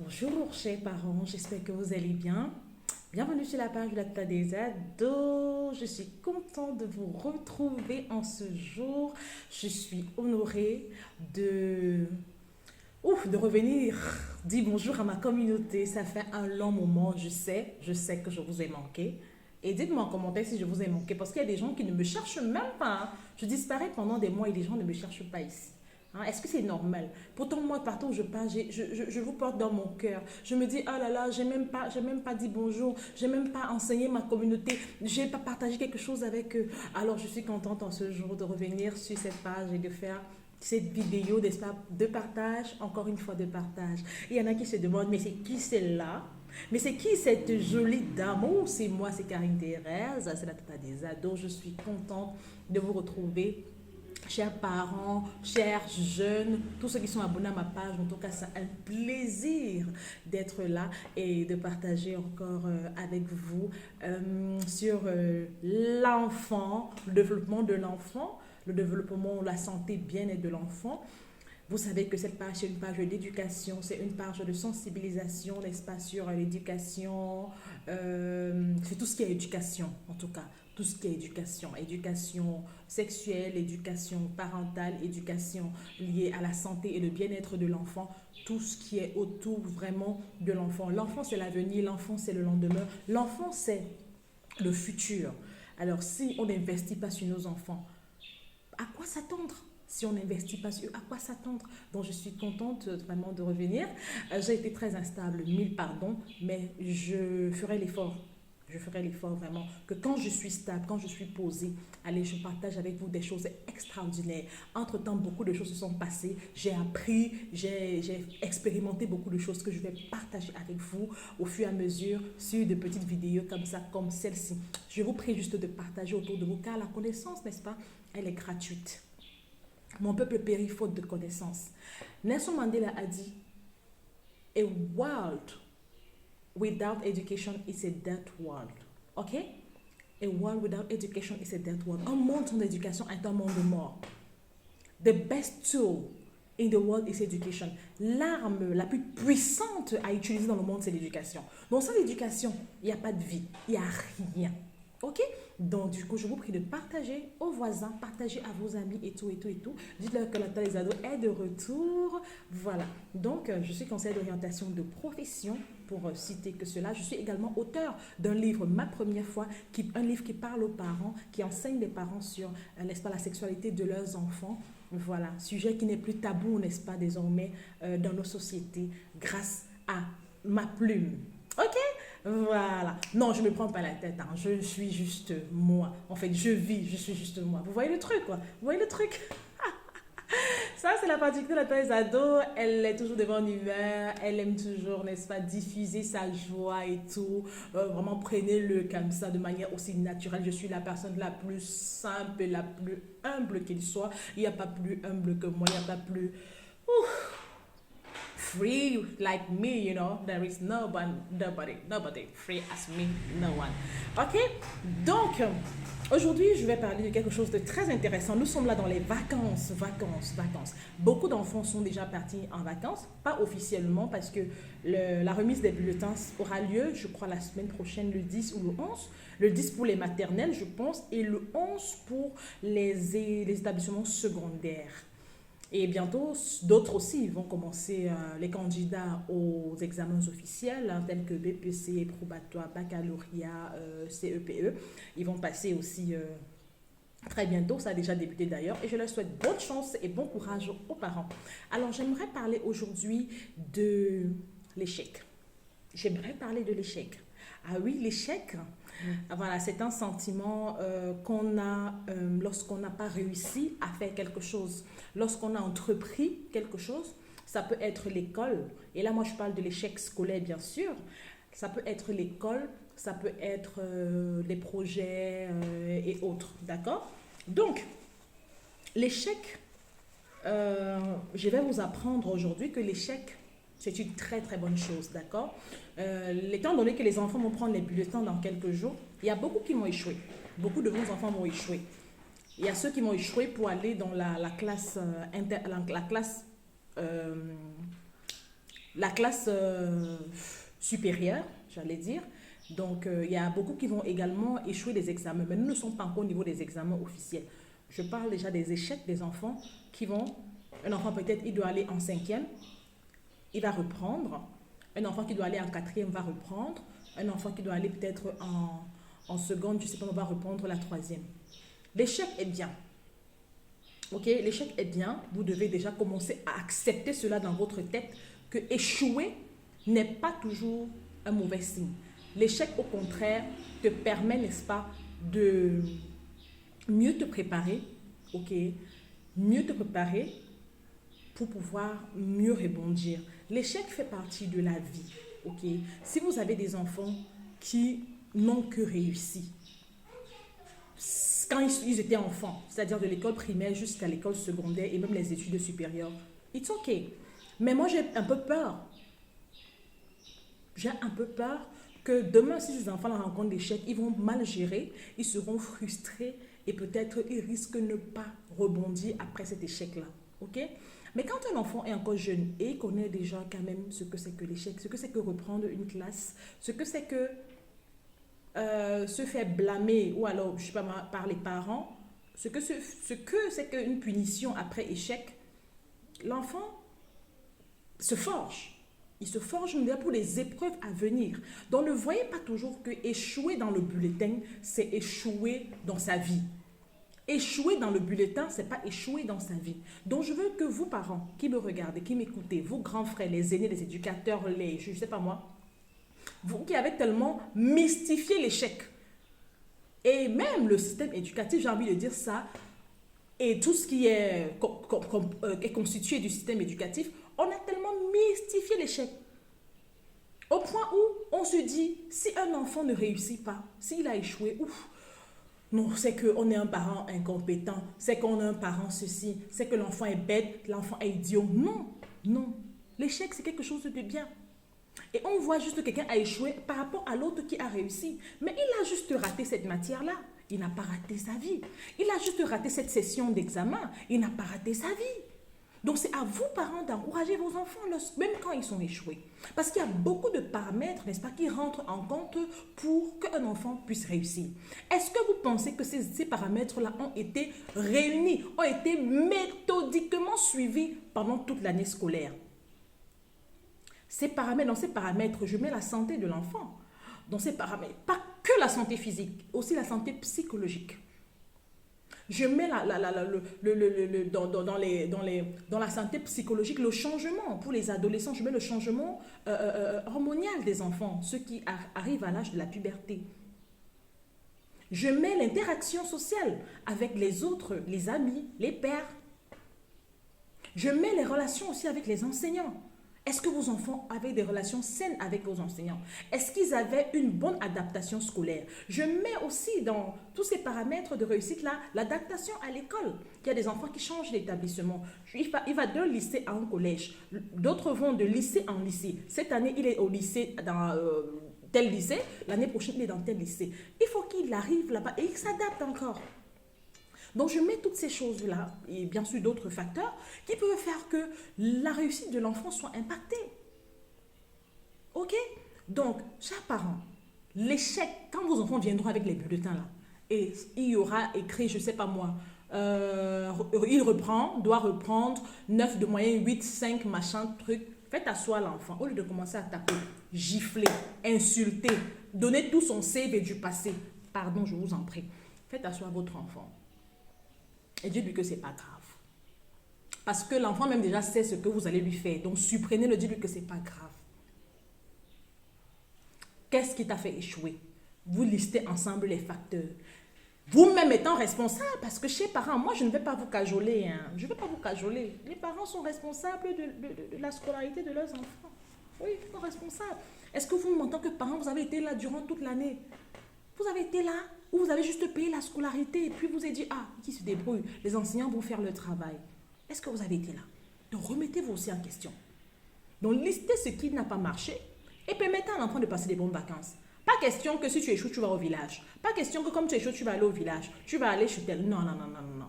Bonjour chers parents, j'espère que vous allez bien. Bienvenue sur la page de la Tata des ados. Je suis contente de vous retrouver en ce jour. Je suis honorée de, de revenir dire bonjour à ma communauté. Ça fait un long moment, je sais que je vous ai manqué. Et dites-moi en commentaire si je vous ai manqué, parce qu'il y a des gens qui ne me cherchent même pas. Je disparais pendant des mois et les gens ne me cherchent pas ici. Hein, est-ce que c'est normal? Pourtant, moi, partout où je passe, je vous porte dans mon cœur. Je me dis, ah là là, j'ai même pas dit bonjour, j'ai même pas enseigné ma communauté, j'ai pas partagé quelque chose avec eux. Alors, je suis contente en ce jour de revenir sur cette page et de faire cette vidéo, n'est-ce pas, de partage, encore une fois de partage. Il y en a qui se demandent, mais c'est qui celle-là? Mais c'est qui cette jolie dame? Oh, c'est moi, c'est Karine Thérèse, c'est la tata des ados. Je suis contente de vous retrouver, chers parents, chers jeunes, tous ceux qui sont abonnés à ma page. En tout cas, c'est un plaisir d'être là et de partager encore avec vous sur l'enfant, le développement de l'enfant, le développement, la santé, bien-être de l'enfant. Vous savez que cette page, c'est une page d'éducation, c'est une page de sensibilisation, n'est-ce pas, sur l'éducation, c'est tout ce qui est éducation, en tout cas, tout ce qui est éducation, éducation sexuelle, éducation parentale, éducation liée à la santé et le bien-être de l'enfant, tout ce qui est autour vraiment de l'enfant. L'enfant, c'est l'avenir, l'enfant, c'est le lendemain, l'enfant, c'est le futur. Alors, si on n'investit pas sur nos enfants, à quoi s'attendre? Si on n'investit pas sur à quoi s'attendre? Donc je suis contente vraiment de revenir. J'ai été très instable, mille pardons, mais je ferai l'effort. Je ferai l'effort vraiment que quand je suis stable, quand je suis posée, allez, je partage avec vous des choses extraordinaires. Entre-temps, beaucoup de choses se sont passées. J'ai appris, j'ai expérimenté beaucoup de choses que je vais partager avec vous au fur et à mesure sur de petites vidéos comme ça, comme celle-ci. Je vous prie juste de partager autour de vous, car la connaissance, n'est-ce pas, elle est gratuite. Mon peuple périt faute de connaissances. Nelson Mandela a dit, A world without education is a dead world. OK? A world without education is a dead world. Un monde sans éducation est un monde mort. The best tool in the world is education. L'arme la plus puissante à utiliser dans le monde, c'est l'éducation. Donc sans l'éducation, il n'y a pas de vie, il n'y a rien. OK? Donc, du coup, je vous prie de partager aux voisins, partager à vos amis et tout, et tout, et tout. Dites-leur que la Tata des ados est de retour. Voilà. Donc, je suis conseillère d'orientation de profession, pour citer que cela. Je suis également auteur d'un livre, Ma première fois, un livre qui parle aux parents, qui enseigne les parents sur, n'est-ce pas, la sexualité de leurs enfants. Voilà. Sujet qui n'est plus tabou, n'est-ce pas, désormais, dans nos sociétés, grâce à ma plume. OK? Voilà. Non, je ne me prends pas la tête. Hein. Je suis juste moi. En fait, je vis, je suis juste moi. Vous voyez le truc, quoi? Vous voyez le truc? Ça, c'est la particularité des ados. Elle est toujours de bonne humeur. Elle aime toujours, n'est-ce pas, diffuser sa joie et tout. Vraiment, prenez-le comme ça, de manière aussi naturelle. Je suis la personne la plus simple et la plus humble qu'il soit. Il n'y a pas plus humble que moi. Il n'y a pas plus... Ouf, free like me, you know. There is nobody free as me, no one. Ok? Donc, aujourd'hui, je vais parler de quelque chose de très intéressant. Nous sommes là dans les vacances. Beaucoup d'enfants sont déjà partis en vacances, pas officiellement parce que la remise des bulletins aura lieu, je crois, la semaine prochaine, le 10 ou le 11. Le 10 pour les maternelles, je pense, et le 11 pour les établissements secondaires. Et bientôt, d'autres aussi vont commencer, les candidats aux examens officiels, hein, tels que BPC, probatoire, baccalauréat, CEPE. Ils vont passer aussi très bientôt, ça a déjà débuté d'ailleurs. Et je leur souhaite bonne chance et bon courage aux parents. Alors, j'aimerais parler aujourd'hui de l'échec. J'aimerais parler de l'échec. Ah oui, l'échec, voilà, c'est un sentiment qu'on a lorsqu'on n'a pas réussi à faire quelque chose, lorsqu'on a entrepris quelque chose. Ça peut être l'école, et là moi je parle de l'échec scolaire bien sûr, ça peut être l'école, ça peut être les projets et autres, d'accord? Donc, l'échec, je vais vous apprendre aujourd'hui que l'échec, c'est une très très bonne chose, d'accord? Étant donné que les enfants vont prendre les bulletins dans quelques jours, il y a beaucoup qui vont échouer. Beaucoup de vos enfants vont échouer. Il y a ceux qui vont échouer pour aller dans la classe, la classe la classe supérieure, j'allais dire. Donc, il y a beaucoup qui vont également échouer les examens, mais nous ne sommes pas encore au niveau des examens officiels. Je parle déjà des échecs des enfants qui vont... Un enfant peut-être, il doit aller en cinquième, il va reprendre. Un enfant qui doit aller en quatrième va reprendre. Un enfant qui doit aller peut-être en seconde, je ne sais pas, on va reprendre la troisième. L'échec est bien. Ok, l'échec est bien. Vous devez déjà commencer à accepter cela dans votre tête, que échouer n'est pas toujours un mauvais signe. L'échec, au contraire, te permet, n'est-ce pas, de mieux te préparer, ok, mieux te préparer pour pouvoir mieux rebondir. L'échec fait partie de la vie, ok. Si vous avez des enfants qui n'ont que réussi, quand ils étaient enfants, c'est-à-dire de l'école primaire jusqu'à l'école secondaire et même les études supérieures, it's ok. Mais moi, j'ai un peu peur. J'ai un peu peur que demain, si ces enfants rencontrent des échecs, ils vont mal gérer, ils seront frustrés et peut-être ils risquent de ne pas rebondir après cet échec-là. Ok? Mais quand un enfant est encore jeune et il connaît déjà quand même ce que c'est que l'échec, ce que c'est que reprendre une classe, ce que c'est que se faire blâmer ou alors, je sais pas, par les parents, ce que c'est qu'une punition après échec, l'enfant se forge. Il se forge pour les épreuves à venir. Donc ne voyez pas toujours que échouer dans le bulletin, c'est échouer dans sa vie. Échouer dans le bulletin, c'est pas échouer dans sa vie. Donc je veux que vous, parents, qui me regardez, qui m'écoutez, vos grands frères, les aînés, les éducateurs, je sais pas moi, vous qui avez tellement mystifié l'échec. Et même le système éducatif, j'ai envie de dire ça, et tout ce qui est constitué du système éducatif, on a tellement mystifié l'échec. Au point où on se dit, si un enfant ne réussit pas, s'il a échoué, ouf, non, c'est qu'on est un parent incompétent, c'est qu'on est un parent ceci, c'est que l'enfant est bête, l'enfant est idiot. Non, non. L'échec, c'est quelque chose de bien. Et on voit juste que quelqu'un a échoué par rapport à l'autre qui a réussi. Mais il a juste raté cette matière-là. Il n'a pas raté sa vie. Il a juste raté cette session d'examen. Il n'a pas raté sa vie. Donc c'est à vous, parents, d'encourager vos enfants, même quand ils sont échoués. Parce qu'il y a beaucoup de paramètres, n'est-ce pas, qui rentrent en compte pour qu'un enfant puisse réussir. Est-ce que vous pensez que ces paramètres-là ont été réunis, ont été méthodiquement suivis pendant toute l'année scolaire? Dans ces paramètres, je mets la santé de l'enfant. Dans ces paramètres, pas que la santé physique, aussi la santé psychologique. Je mets dans la santé psychologique le changement pour les adolescents. Je mets le changement hormonal des enfants, ceux qui arrivent à l'âge de la puberté. Je mets l'interaction sociale avec les autres, les amis, les pairs. Je mets les relations aussi avec les enseignants. Est-ce que vos enfants avaient des relations saines avec vos enseignants? Est-ce qu'ils avaient une bonne adaptation scolaire? Je mets aussi dans tous ces paramètres de réussite-là l'adaptation à l'école. Il y a des enfants qui changent d'établissement. Il va d'un lycée à un collège. D'autres vont de lycée en lycée. Cette année, il est au lycée dans tel lycée. L'année prochaine, il est dans tel lycée. Il faut qu'il arrive là-bas et qu'il s'adapte encore. Donc, je mets toutes ces choses-là, et bien sûr d'autres facteurs, qui peuvent faire que la réussite de l'enfant soit impactée. OK? Donc, chers parents, l'échec, quand vos enfants viendront avec les bulletins là, et il y aura écrit, je ne sais pas moi, doit reprendre 9 de moyenne, 8, 5, machin, truc. Faites asseoir l'enfant, au lieu de commencer à taper, gifler, insulter, donner tout son CV du passé. Pardon, je vous en prie. Faites asseoir votre enfant. Et dites-lui que ce n'est pas grave. Parce que l'enfant même déjà sait ce que vous allez lui faire. Donc supprenez-le, dites-lui que ce n'est pas grave. Qu'est-ce qui t'a fait échouer? Vous listez ensemble les facteurs. Vous-même étant responsable, parce que chez parents, moi je ne vais pas vous cajoler. Hein. Je ne vais pas vous cajoler. Les parents sont responsables de la scolarité de leurs enfants. Oui, ils sont responsables. Est-ce que vous, en tant que parent, vous avez été là durant toute l'année? Vous avez été là ou vous avez juste payé la scolarité et puis vous avez dit, ah, qui se débrouille, les enseignants vont faire le travail. Est-ce que vous avez été là? Donc remettez-vous aussi en question. Donc listez ce qui n'a pas marché et permettez à l'enfant de passer des bonnes vacances. Pas question que si tu échoues, tu vas au village. Pas question que comme tu échoues, tu vas aller au village. Tu vas aller chez tel. Non, non, non, non, non.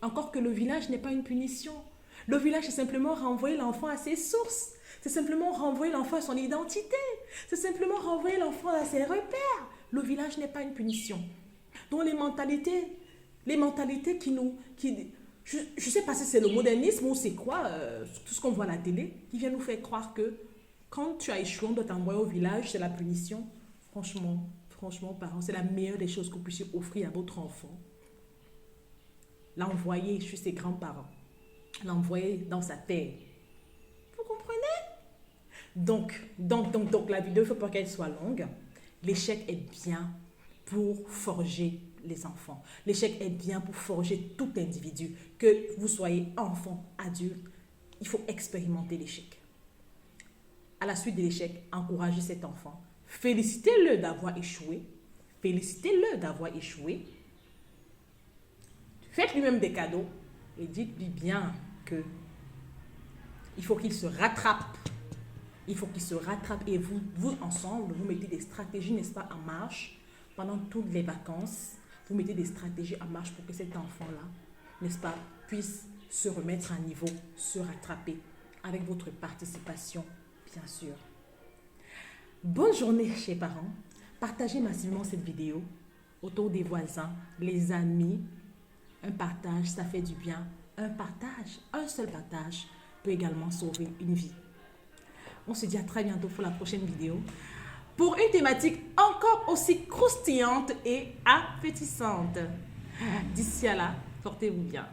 Encore que le village n'est pas une punition. Le village, c'est simplement renvoyer l'enfant à ses sources. C'est simplement renvoyer l'enfant à son identité. C'est simplement renvoyer l'enfant à ses repères. Le village n'est pas une punition. Donc les mentalités qui nous... je ne sais pas si c'est le modernisme ou c'est quoi, tout ce qu'on voit à la télé, qui vient nous faire croire que quand tu as échoué, on doit t'envoyer au village, c'est la punition. Franchement, parents, c'est la meilleure des choses que vous puissiez offrir à votre enfant. L'envoyer chez ses grands-parents. L'envoyer dans sa terre. Vous comprenez? Donc, la vidéo, il ne faut pas qu'elle soit longue. L'échec est bien pour forger les enfants. L'échec est bien pour forger tout individu. Que vous soyez enfant, adulte, il faut expérimenter l'échec. À la suite de l'échec, encouragez cet enfant. Félicitez-le d'avoir échoué. Félicitez-le d'avoir échoué. Faites lui-même des cadeaux et dites-lui bien que il faut qu'il se rattrape. Il faut qu'il se rattrape et vous ensemble, vous mettez des stratégies, n'est-ce pas, en marche pendant toutes les vacances. Vous mettez des stratégies en marche pour que cet enfant-là, n'est-ce pas, puisse se remettre à niveau, se rattraper avec votre participation, bien sûr. Bonne journée, chers parents. Partagez massivement cette vidéo autour des voisins, les amis. Un partage, ça fait du bien. Un seul partage peut également sauver une vie. On se dit à très bientôt pour la prochaine vidéo pour une thématique encore aussi croustillante et appétissante. D'ici à là, portez-vous bien.